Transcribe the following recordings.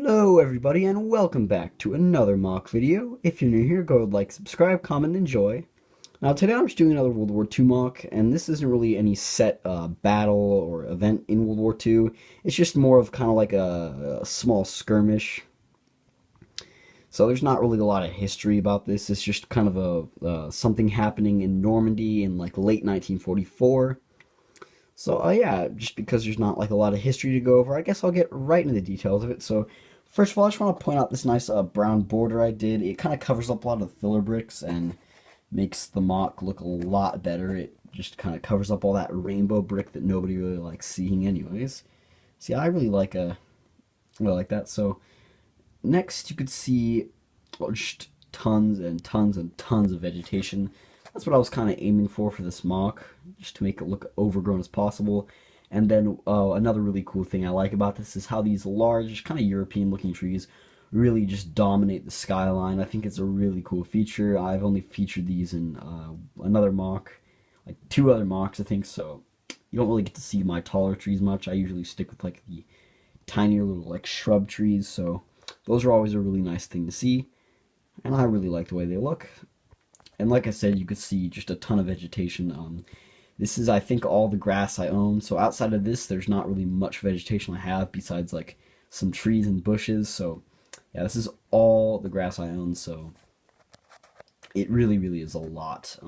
Hello everybody and welcome back to another mock video. If you're new here, go like, subscribe, comment, and enjoy. Now today I'm just doing another World War II mock, and this isn't really any set battle or event in World War II. It's just more of kind of like a small skirmish. So there's not really a lot of history about this. It's just kind of a something happening in Normandy in like late 1944. So yeah, just because there's not like a lot of history to go over, I guess I'll get right into the details of it. So first of all, I just want to point out this nice brown border I did. It kind of covers up a lot of the filler bricks and makes the mock look a lot better. It just kind of covers up all that rainbow brick that nobody really likes seeing anyways. See, I really like that. So next you could see just tons and tons and tons of vegetation. That's what I was kind of aiming for this mock, just to make it look overgrown as possible. And then another really cool thing I like about this is how these large, kind of European-looking trees really just dominate the skyline. I think it's a really cool feature. I've only featured these in another mock, like 2 other mocks, I think, so you don't really get to see my taller trees much. I usually stick with like the tinier little like shrub trees, so those are always a really nice thing to see, and I really like the way they look. And like I said, you could see just a ton of vegetation. This is, I think, all the grass I own. So outside of this, there's not really much vegetation I have besides like some trees and bushes. So yeah, this is all the grass I own. So it really, really is a lot.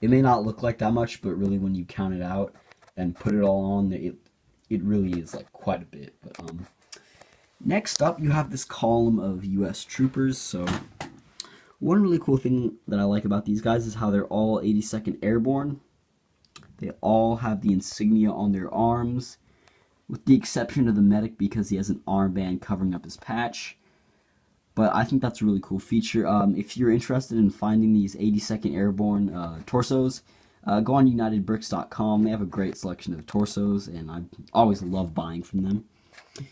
It may not look like that much, but really when you count it out and put it all on, it really is like quite a bit. But next up, you have this column of U.S. troopers. So one really cool thing that I like about these guys is how they're all 82nd Airborne. They all have the insignia on their arms, with the exception of the medic because he has an armband covering up his patch. But I think that's a really cool feature. If you're interested in finding these 82nd Airborne torsos, go on UnitedBricks.com. They have a great selection of torsos, and I always love buying from them.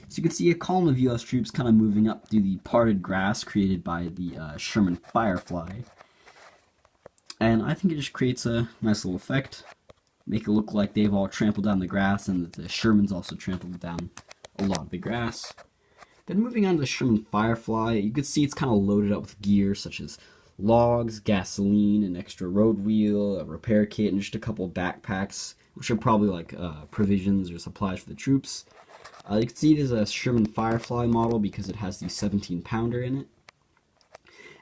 So you can see a column of U.S. troops kind of moving up through the parted grass created by the Sherman Firefly. And I think it just creates a nice little effect. Make it look like they've all trampled down the grass and that the Sherman's also trampled down a lot of the grass. Then moving on to the Sherman Firefly, you can see it's kind of loaded up with gear such as logs, gasoline, an extra road wheel, a repair kit, and just a couple of backpacks, which are probably like provisions or supplies for the troops. You can see it is a Sherman Firefly model because it has the 17-pounder in it.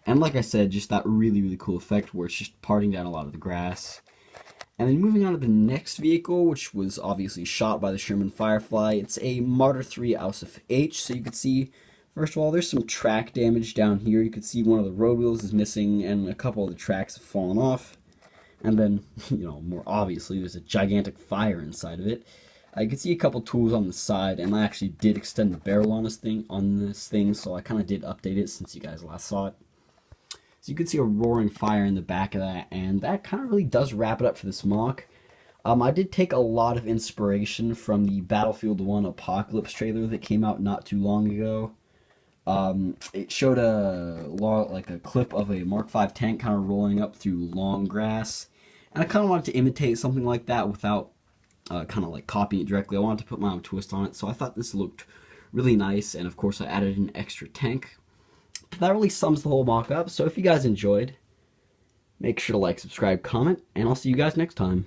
And like I said, just that really, really cool effect where it's just parting down a lot of the grass. And then moving on to the next vehicle, which was obviously shot by the Sherman Firefly, it's a Martyr 3 Ausf H. So you can see, first of all, there's some track damage down here. You can see one of the road wheels is missing and a couple of the tracks have fallen off. And then, more obviously, there's a gigantic fire inside of it. You can see a couple tools on the side, and I actually did extend the barrel on this thing, so I kind of did update it since you guys last saw it. So you can see a roaring fire in the back of that, and that kind of really does wrap it up for this mock. I did take a lot of inspiration from the Battlefield 1 Apocalypse trailer that came out not too long ago. It showed a clip of a Mark V tank kind of rolling up through long grass, and I kind of wanted to imitate something like that without kind of like copying it directly. I wanted to put my own twist on it, so I thought this looked really nice, and of course I added an extra tank. But that really sums the whole mock up, so if you guys enjoyed, make sure to like, subscribe, comment, and I'll see you guys next time.